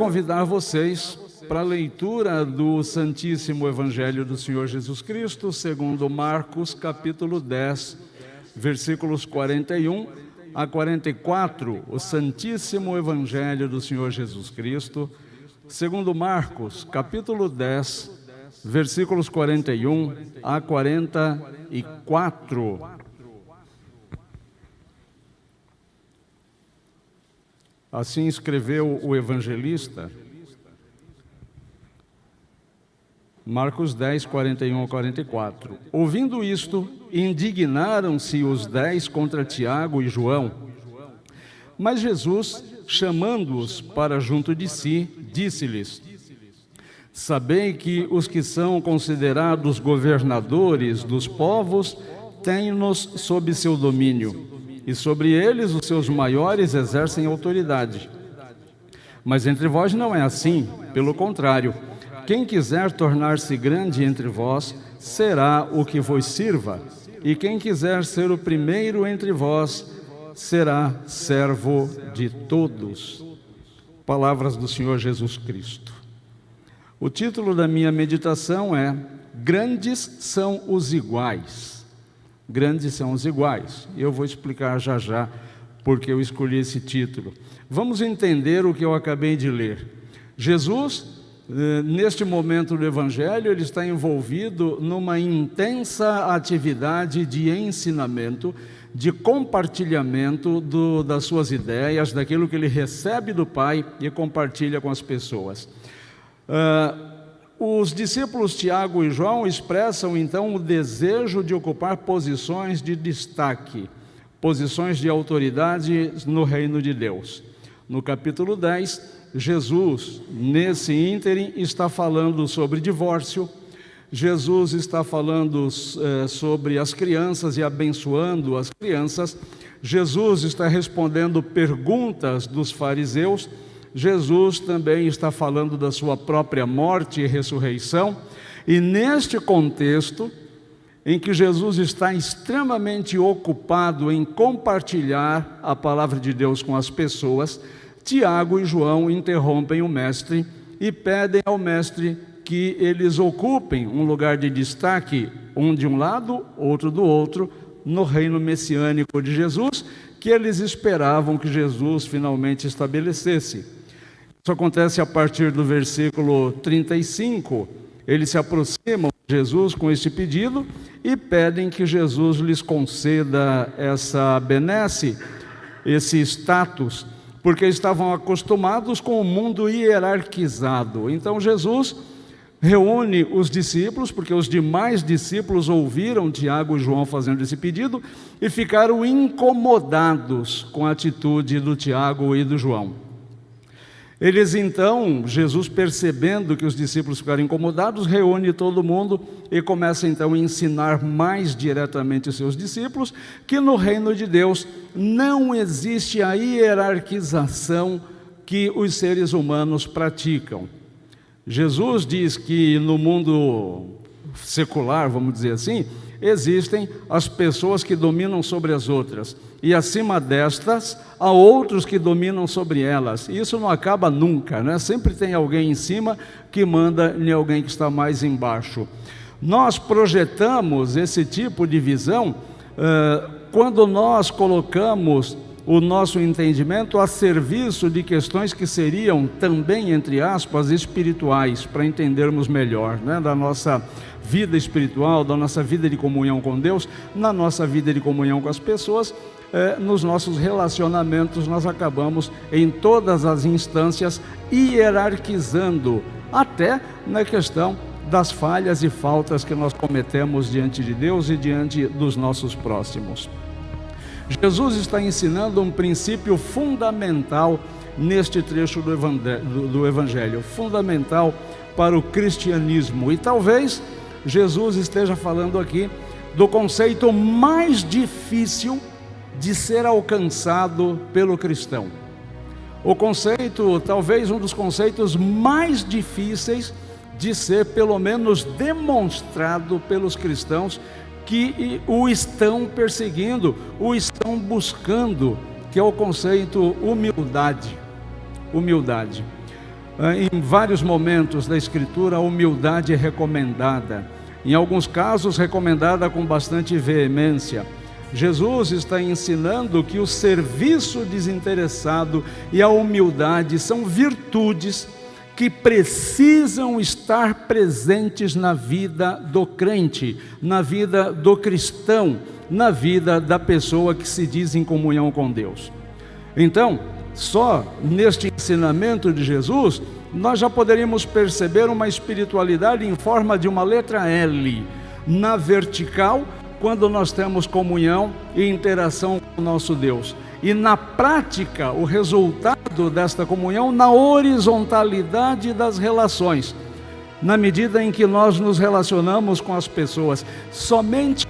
convidar vocês para a leitura do Santíssimo Evangelho do Senhor Jesus Cristo, segundo Marcos, capítulo 10, versículos 41 a 44, o Santíssimo Evangelho do Senhor Jesus Cristo, segundo Marcos, capítulo 10, versículos 41 a 44. Assim escreveu o evangelista, Marcos 10, 41 a 44. Ouvindo isto, indignaram-se os 10 contra Tiago e João. Mas Jesus, chamando-os para junto de si, disse-lhes: sabei que os que são considerados governadores dos povos têm-nos sob seu domínio, e sobre eles os seus maiores exercem autoridade. Mas entre vós não é assim, pelo contrário. Quem quiser tornar-se grande entre vós, será o que vos sirva, e quem quiser ser o primeiro entre vós, será servo de todos. Palavras do Senhor Jesus Cristo. O título da minha meditação é: Grandes são os iguais. Grandes são os iguais. Eu vou explicar já já porque eu escolhi esse título. Vamos entender o que eu acabei de ler. Jesus, neste momento do Evangelho, ele está envolvido numa intensa atividade de ensinamento, de compartilhamento das suas ideias, daquilo que ele recebe do Pai e compartilha com as pessoas. Os discípulos Tiago e João expressam então o desejo de ocupar posições de destaque, posições de autoridade no reino de Deus. No capítulo 10, Jesus, nesse ínterim, está falando sobre divórcio. Jesus está falando sobre as crianças e abençoando as crianças. Jesus está respondendo perguntas dos fariseus. Jesus também está falando da sua própria morte e ressurreição. E neste contexto, em que Jesus está extremamente ocupado em compartilhar a palavra de Deus com as pessoas, Tiago e João interrompem o mestre e pedem ao mestre que eles ocupem um lugar de destaque, um de um lado, outro do outro, no reino messiânico de Jesus, que eles esperavam que Jesus finalmente estabelecesse. Isso acontece a partir do versículo 35. Eles se aproximam de Jesus com este pedido e pedem que Jesus lhes conceda essa benesse, esse status, porque estavam acostumados com o mundo hierarquizado. Então Jesus reúne os discípulos, porque os demais discípulos ouviram Tiago e João fazendo esse pedido e ficaram incomodados com a atitude do Tiago e do João. Eles então, Jesus percebendo que os discípulos ficaram incomodados, reúne todo mundo e começa então a ensinar mais diretamente os seus discípulos que no reino de Deus não existe a hierarquização que os seres humanos praticam. Jesus diz que no mundo secular, vamos dizer assim, existem as pessoas que dominam sobre as outras, e acima destas, há outros que dominam sobre elas. E isso não acaba nunca, né? Sempre tem alguém em cima que manda em alguém que está mais embaixo. Nós projetamos esse tipo de visão quando nós colocamos o nosso entendimento a serviço de questões que seriam também, entre aspas, espirituais, para entendermos melhor, né? Da nossa vida espiritual, da nossa vida de comunhão com Deus, na nossa vida de comunhão com as pessoas, nos nossos relacionamentos nós acabamos em todas as instâncias hierarquizando, até na questão das falhas e faltas que nós cometemos diante de Deus e diante dos nossos próximos. Jesus está ensinando um princípio fundamental neste trecho do Evangelho, fundamental para o cristianismo. E talvez Jesus esteja falando aqui do conceito mais difícil de ser alcançado pelo cristão. O conceito, talvez um dos conceitos mais difíceis de ser pelo menos demonstrado pelos cristãos que o estão perseguindo, o estão buscando, que é o conceito humildade. Humildade. Em vários momentos da Escritura, a humildade é recomendada. Em alguns casos, recomendada com bastante veemência. Jesus está ensinando que o serviço desinteressado e a humildade são virtudes que precisam estar presentes na vida do crente, na vida do cristão, na vida da pessoa que se diz em comunhão com Deus. Então, só neste ensinamento de Jesus, nós já poderíamos perceber uma espiritualidade em forma de uma letra L, na vertical, quando nós temos comunhão e interação com o nosso Deus. E na prática, o resultado desta comunhão na horizontalidade das relações, na medida em que nós nos relacionamos com as pessoas. Somente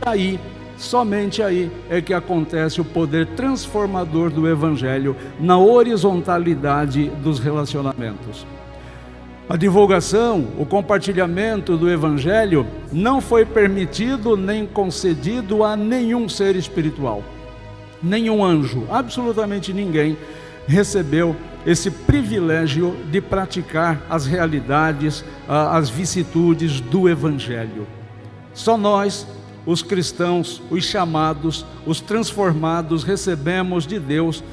aí é que acontece o poder transformador do Evangelho, na horizontalidade dos relacionamentos. A divulgação, o compartilhamento do Evangelho não foi permitido nem concedido a nenhum ser espiritual, nenhum anjo, absolutamente ninguém recebeu esse privilégio de praticar as realidades, as vicissitudes do Evangelho. Só nós, os cristãos, os chamados, os transformados, recebemos de Deus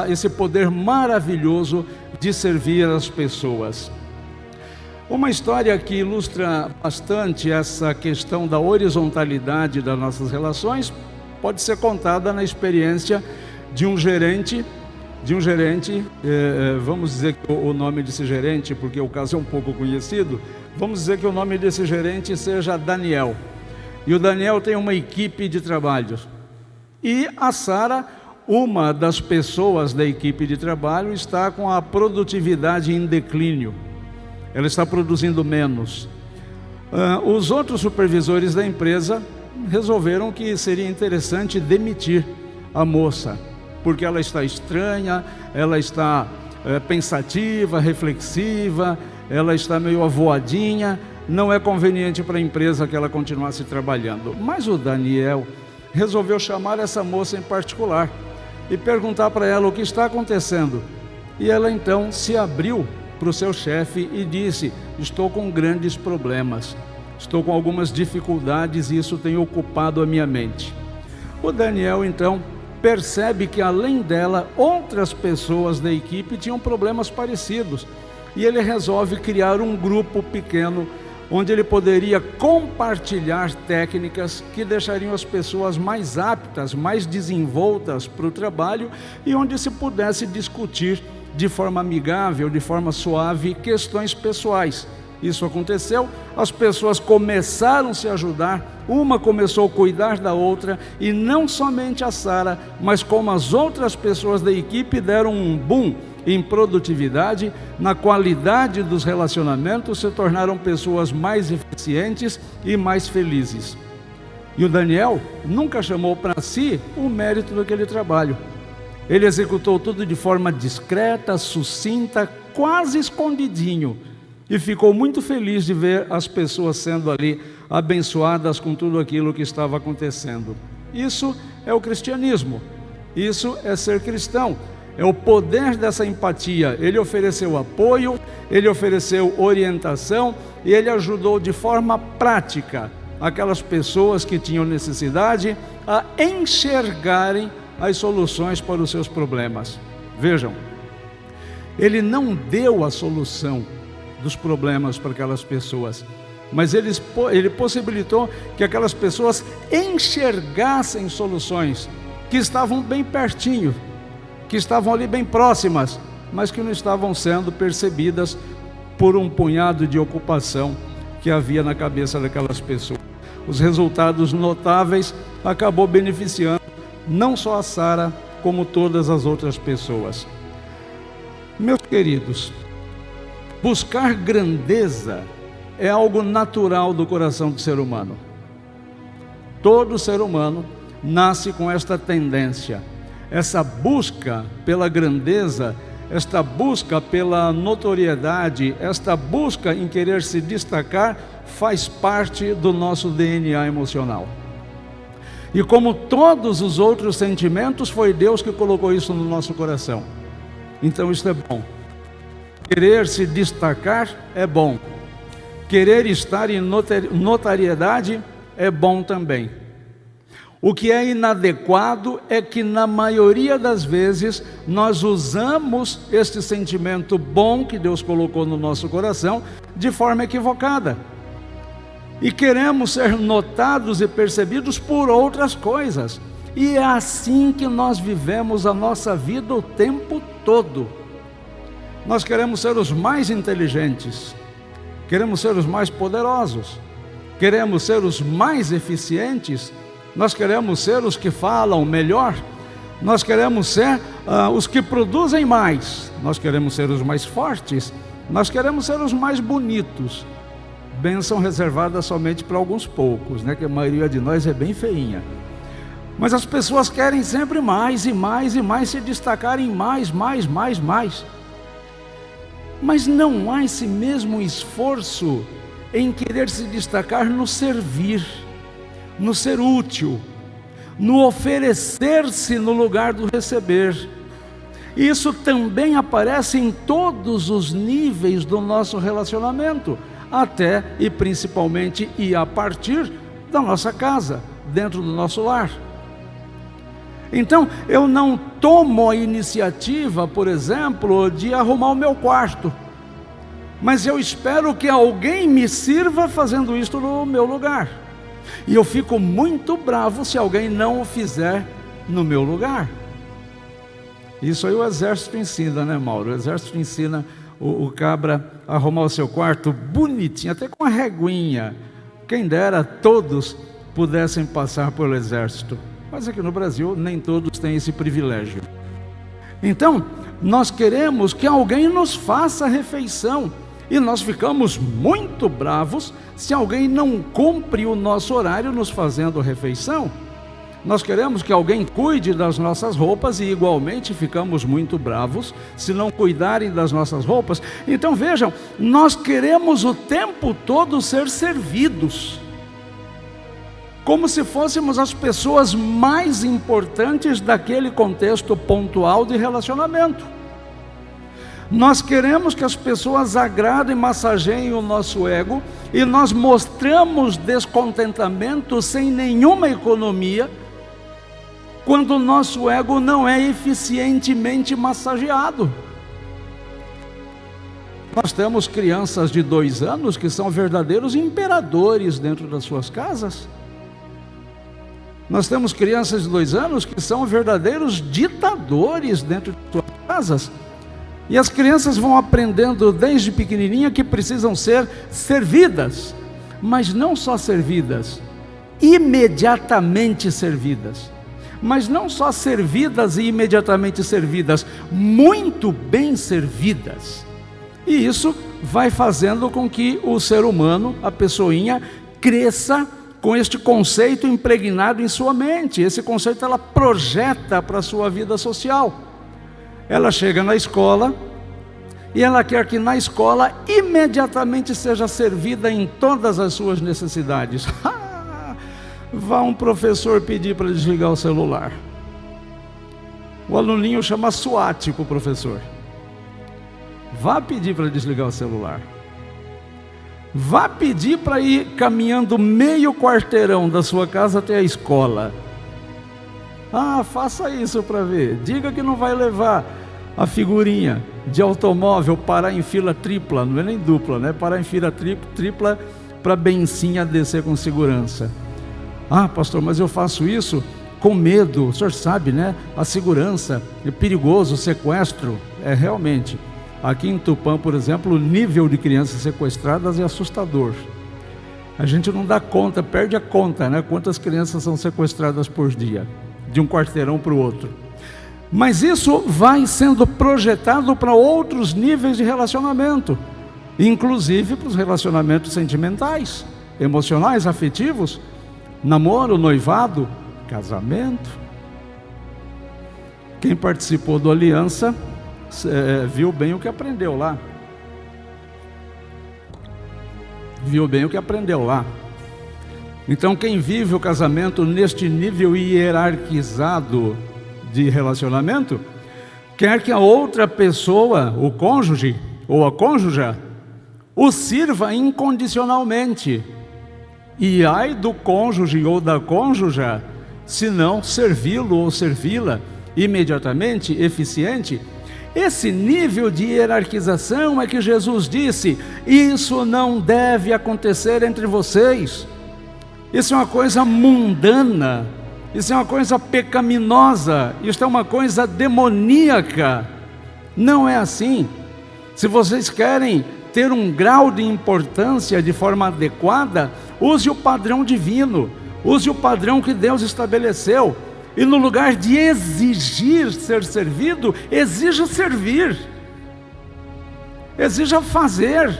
esse poder maravilhoso de servir as pessoas. Uma história que ilustra bastante essa questão da horizontalidade das nossas relações pode ser contada na experiência de um gerente, vamos dizer que o nome desse gerente, porque o caso é um pouco conhecido, vamos dizer que o nome desse gerente seja Daniel. E o Daniel tem uma equipe de trabalho. E a Sara, uma das pessoas da equipe de trabalho, está com a produtividade em declínio. Ela está produzindo menos. Os outros supervisores da empresa resolveram que seria interessante demitir a moça, porque ela está estranha, ela está pensativa, reflexiva, ela está meio avoadinha, não é conveniente para a empresa que ela continuasse trabalhando. Mas o Daniel resolveu chamar essa moça em particular e perguntar para ela o que está acontecendo. E ela então se abriu para o seu chefe e disse: estou com grandes problemas, estou com algumas dificuldades e isso tem ocupado a minha mente. O Daniel então percebe que além dela, outras pessoas da equipe tinham problemas parecidos. E ele resolve criar um grupo pequeno, onde ele poderia compartilhar técnicas que deixariam as pessoas mais aptas, mais desenvoltas para o trabalho, e onde se pudesse discutir de forma amigável, de forma suave, questões pessoais. Isso aconteceu, as pessoas começaram a se ajudar, uma começou a cuidar da outra, e não somente a Sara, mas como as outras pessoas da equipe deram um boom em produtividade, na qualidade dos relacionamentos, se tornaram pessoas mais eficientes e mais felizes. E o Daniel nunca chamou para si o mérito daquele trabalho. Ele executou tudo de forma discreta, sucinta, quase escondidinho, e ficou muito feliz de ver as pessoas sendo ali abençoadas com tudo aquilo que estava acontecendo. Isso é o cristianismo, isso é ser cristão, é o poder dessa empatia. Ele ofereceu apoio, ele ofereceu orientação e ele ajudou de forma prática aquelas pessoas que tinham necessidade a enxergarem as soluções para os seus problemas. Vejam, ele não deu a solução dos problemas para aquelas pessoas, mas ele possibilitou que aquelas pessoas enxergassem soluções que estavam bem pertinho, que estavam ali bem próximas, mas que não estavam sendo percebidas por um punhado de ocupação que havia na cabeça daquelas pessoas. Os resultados notáveis acabou beneficiando não só a Sara, como todas as outras pessoas. Meus queridos, buscar grandeza é algo natural do coração do ser humano. Todo ser humano nasce com esta tendência. Essa busca pela grandeza, esta busca pela notoriedade, esta busca em querer se destacar, faz parte do nosso DNA emocional. E como todos os outros sentimentos, foi Deus que colocou isso no nosso coração. Então isso é bom. Querer se destacar é bom. Querer estar em notariedade é bom também. O que é inadequado é que, na maioria das vezes, nós usamos este sentimento bom que Deus colocou no nosso coração de forma equivocada. E queremos ser notados e percebidos por outras coisas. E é assim que nós vivemos a nossa vida o tempo todo. Nós queremos ser os mais inteligentes, queremos ser os mais poderosos, queremos ser os mais eficientes, nós queremos ser os que falam melhor, nós queremos ser os que produzem mais, nós queremos ser os mais fortes, nós queremos ser os mais bonitos. Bênção reservada somente para alguns poucos, né? Que a maioria de nós é bem feinha. Mas as pessoas querem sempre mais e mais e mais, se destacarem mais. Mas não há esse mesmo esforço em querer se destacar no servir, no ser útil, no oferecer-se no lugar do receber. Isso também aparece em todos os níveis do nosso relacionamento, até e principalmente e a partir da nossa casa, dentro do nosso lar. Então, eu não tomo a iniciativa, por exemplo, de arrumar o meu quarto, mas eu espero que alguém me sirva fazendo isto no meu lugar. E eu fico muito bravo se alguém não o fizer no meu lugar. Isso aí o exército ensina, né, Mauro? O exército ensina o cabra a arrumar o seu quarto bonitinho, até com a reguinha. Quem dera todos pudessem passar pelo exército. Mas aqui no Brasil nem todos têm esse privilégio. Então, nós queremos que alguém nos faça a refeição. E nós ficamos muito bravos se alguém não cumpre o nosso horário nos fazendo a refeição. Nós queremos que alguém cuide das nossas roupas e igualmente ficamos muito bravos se não cuidarem das nossas roupas. Então vejam, nós queremos o tempo todo ser servidos, como se fôssemos as pessoas mais importantes daquele contexto pontual de relacionamento. Nós queremos que as pessoas agradem e massageiem o nosso ego, e nós mostramos descontentamento sem nenhuma economia, quando o nosso ego não é eficientemente massageado. Nós temos crianças de 2 anos que são verdadeiros imperadores dentro das suas casas. Nós temos crianças de 2 anos que são verdadeiros ditadores dentro de suas casas. E as crianças vão aprendendo desde pequenininha que precisam ser servidas, mas não só servidas, imediatamente servidas. Mas não só servidas e imediatamente servidas, muito bem servidas. E isso vai fazendo com que o ser humano, a pessoinha, cresça com este conceito impregnado em sua mente. Esse conceito ela projeta para a sua vida social. Ela chega na escola e ela quer que na escola imediatamente seja servida em todas as suas necessidades. Vá um professor pedir para desligar o celular. O aluninho chama SWAT para o professor. Vá pedir para desligar o celular. Vá pedir para ir caminhando meio quarteirão da sua casa até a escola. Faça isso para ver. Diga que não vai levar a figurinha de automóvel parar em fila tripla, não é nem dupla, né? Parar em fila tripla para a bencinha descer com segurança. Pastor, mas eu faço isso com medo. O senhor sabe, né? A segurança é perigoso, o sequestro. Realmente. Aqui em Tupã, por exemplo, o nível de crianças sequestradas é assustador. A gente não dá conta, perde a conta, né? Quantas crianças são sequestradas por dia, de um quarteirão para o outro. Mas isso vai sendo projetado para outros níveis de relacionamento, inclusive para os relacionamentos sentimentais, emocionais, afetivos, namoro, noivado, casamento. Quem participou do Aliança viu bem o que aprendeu lá. Então quem vive o casamento neste nível hierarquizado de relacionamento, quer que a outra pessoa, o cônjuge, ou a cônjuge, o sirva incondicionalmente. E ai do cônjuge ou da cônjuge, se não servi-lo ou servi-la imediatamente, eficiente. Esse nível de hierarquização é que Jesus disse: isso não deve acontecer entre vocês. Isso é uma coisa mundana, isso é uma coisa pecaminosa, isso é uma coisa demoníaca. Não é assim. Se vocês querem ter um grau de importância de forma adequada, use o padrão divino, use o padrão que Deus estabeleceu. E no lugar de exigir ser servido, exija servir, exija fazer.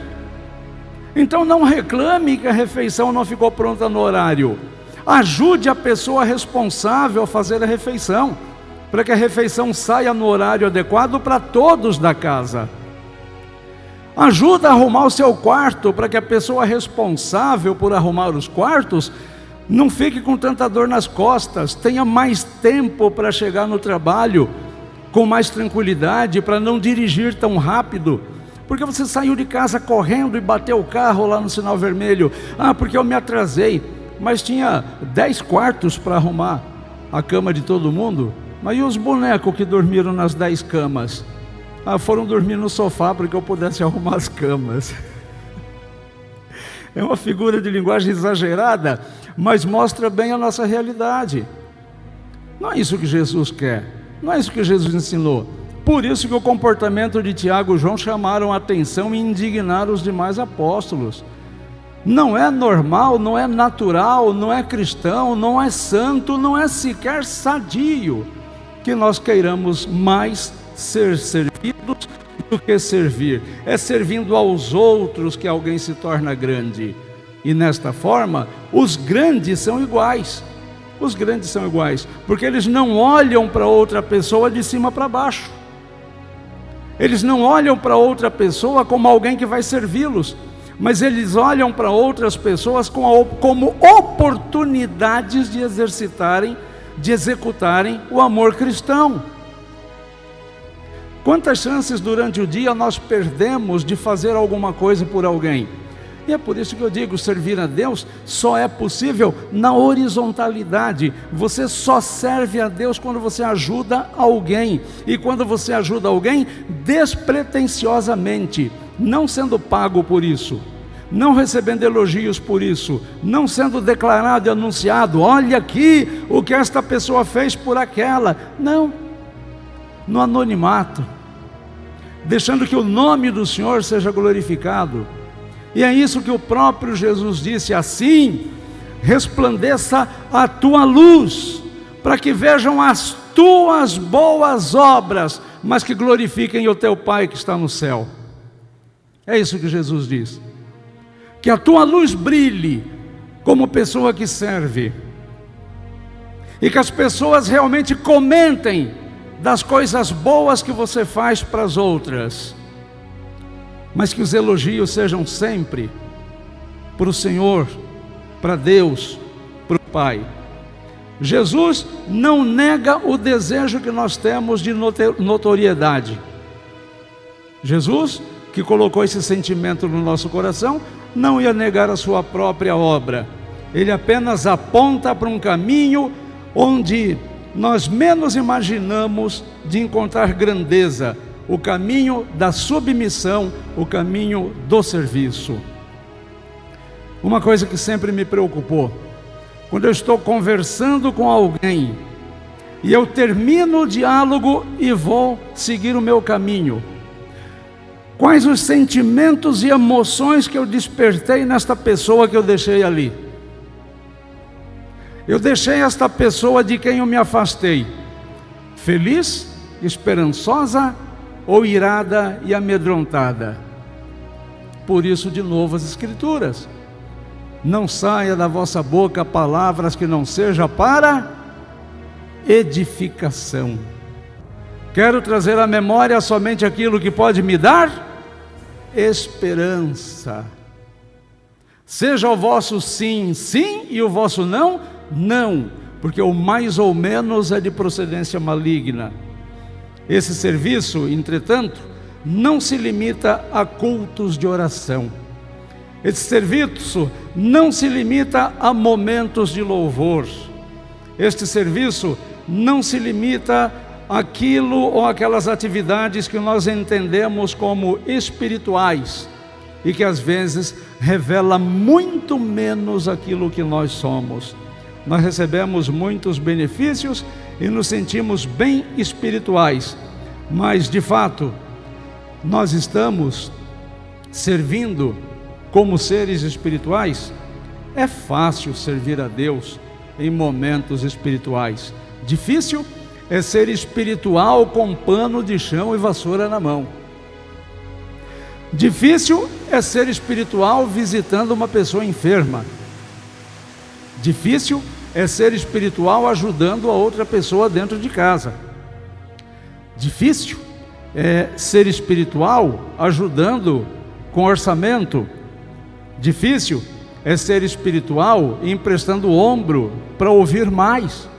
Então não reclame que a refeição não ficou pronta no horário. Ajude a pessoa responsável a fazer a refeição, para que a refeição saia no horário adequado para todos da casa. Ajuda a arrumar o seu quarto, para que a pessoa responsável por arrumar os quartos não fique com tanta dor nas costas, tenha mais tempo para chegar no trabalho com mais tranquilidade, para não dirigir tão rápido. Porque você saiu de casa correndo e bateu o carro lá no sinal vermelho. Porque eu me atrasei, mas tinha 10 quartos para arrumar a cama de todo mundo. Mas e os bonecos que dormiram nas 10 camas? Foram dormir no sofá para que eu pudesse arrumar as camas. É uma figura de linguagem exagerada, mas mostra bem a nossa realidade. Não é isso que Jesus quer, não é isso que Jesus ensinou. Por isso que o comportamento de Tiago e João chamaram a atenção e indignaram os demais apóstolos. Não é normal, não é natural, não é cristão, não é santo, não é sequer sadio que nós queiramos mais ser servidos do que servir. É servindo aos outros que alguém se torna grande. E nesta forma, os grandes são iguais. Os grandes são iguais, porque eles não olham para outra pessoa de cima para baixo. Eles não olham para outra pessoa como alguém que vai servi-los, mas eles olham para outras pessoas como oportunidades de exercitarem, de executarem o amor cristão. Quantas chances durante o dia nós perdemos de fazer alguma coisa por alguém? E é por isso que eu digo, servir a Deus só é possível na horizontalidade. Você só serve a Deus quando você ajuda alguém. E quando você ajuda alguém, despretensiosamente, não sendo pago por isso, não recebendo elogios por isso, não sendo declarado e anunciado: olha aqui o que esta pessoa fez por aquela. Não, no anonimato, deixando que o nome do Senhor seja glorificado. E é isso que o próprio Jesus disse: assim resplandeça a tua luz, para que vejam as tuas boas obras, mas que glorifiquem o teu Pai que está no céu. É isso que Jesus diz. Que a tua luz brilhe como pessoa que serve, e que as pessoas realmente comentem das coisas boas que você faz para as outras, mas que os elogios sejam sempre para o Senhor, para Deus, para o Pai. Jesus não nega o desejo que nós temos de notoriedade. Jesus, que colocou esse sentimento no nosso coração, não ia negar a sua própria obra. Ele apenas aponta para um caminho onde nós menos imaginamos de encontrar grandeza: o caminho da submissão, o caminho do serviço. Uma coisa que sempre me preocupou, quando eu estou conversando com alguém e eu termino o diálogo e vou seguir o meu caminho, quais os sentimentos e emoções que eu despertei nesta pessoa que eu deixei ali? Eu deixei esta pessoa de quem eu me afastei feliz, esperançosa ou irada e amedrontada? Por isso, de novo, as Escrituras: não saia da vossa boca palavras que não sejam para edificação. Quero trazer à memória somente aquilo que pode me dar esperança. Seja o vosso sim, sim, e o vosso não, não, porque o mais ou menos é de procedência maligna. Esse serviço, entretanto, não se limita a cultos de oração. Esse serviço não se limita a momentos de louvor. Este serviço não se limita àquilo ou aquelas atividades que nós entendemos como espirituais e que às vezes revela muito menos aquilo que nós somos. Nós recebemos muitos benefícios e nos sentimos bem espirituais, mas de fato nós estamos servindo como seres espirituais? É fácil servir a Deus em momentos espirituais. Difícil é ser espiritual com pano de chão e vassoura na mão. Difícil é ser espiritual visitando uma pessoa enferma. Difícil é ser espiritual ajudando a outra pessoa dentro de casa. Difícil é ser espiritual ajudando com orçamento. Difícil é ser espiritual emprestando o ombro para ouvir mais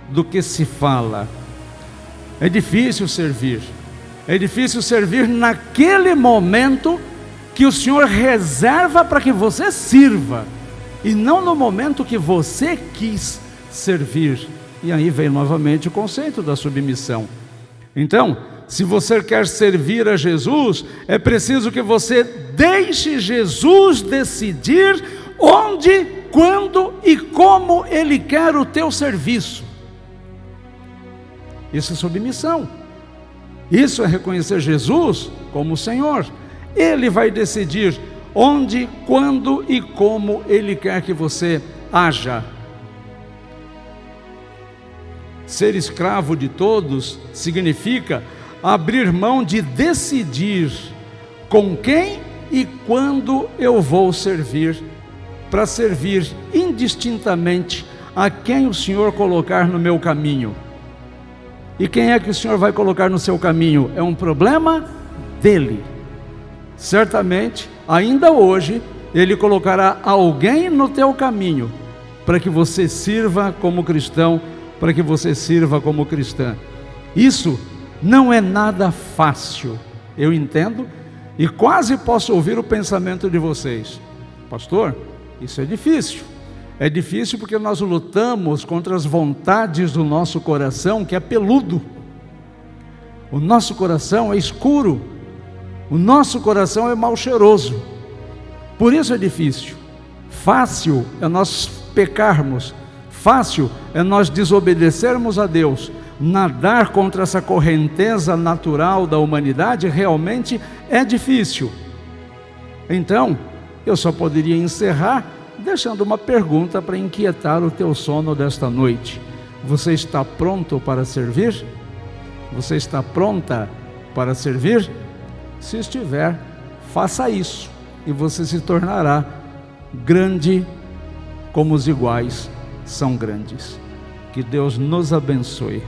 do que se fala. É difícil servir. É difícil servir naquele momento que o Senhor reserva para que você sirva, e não no momento que você quis servir. E aí vem novamente o conceito da submissão. Então, se você quer servir a Jesus, é preciso que você deixe Jesus decidir onde, quando e como Ele quer o teu serviço. Isso é submissão. Isso é reconhecer Jesus como Senhor. Ele vai decidir onde, quando e como Ele quer que você haja. Ser escravo de todos significa abrir mão de decidir com quem e quando eu vou servir, para servir indistintamente a quem o Senhor colocar no meu caminho. E quem é que o Senhor vai colocar no seu caminho? É um problema dele. Certamente, ainda hoje, Ele colocará alguém no teu caminho para que você sirva como cristão, para que você sirva como cristã. Isso não é nada fácil, eu entendo, e quase posso ouvir o pensamento de vocês: pastor, isso é difícil. É difícil porque nós lutamos contra as vontades do nosso coração, que é peludo. O nosso coração é escuro. O nosso coração é mal cheiroso. Por isso é difícil. Fácil é nós pecarmos. Fácil é nós desobedecermos a Deus. Nadar contra essa correnteza natural da humanidade realmente é difícil. Então, eu só poderia encerrar deixando uma pergunta para inquietar o teu sono desta noite. Você está pronto para servir? Você está pronta para servir? Se estiver, faça isso e você se tornará grande como os iguais são grandes. Que Deus nos abençoe.